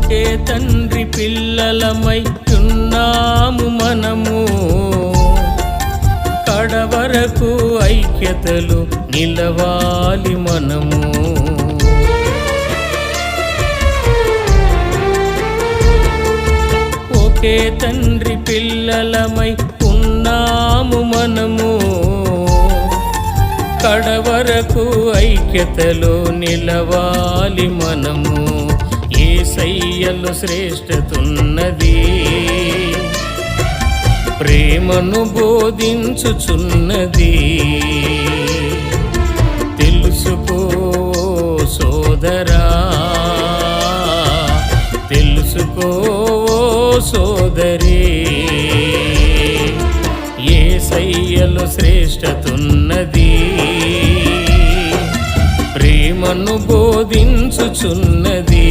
ఒకే తండ్రి పిల్లలమై ఉన్నాము మనము, కడవరకు ఐక్యతలు నిలవాలి మనము. ఒకే తండ్రి పిల్లలమై ఉన్నాము మనము, కడవరకు ఐక్యతలో నిలవాలి మనము. యేసయ్యలో శ్రేష్ఠతున్నది, ప్రేమను బోధించుచున్నది. తెలుసుకో సోదరా, తెలుసుకో సోదరి, యేసయ్యలో శ్రేష్ఠతున్నది, ప్రేమను బోధించుచున్నది.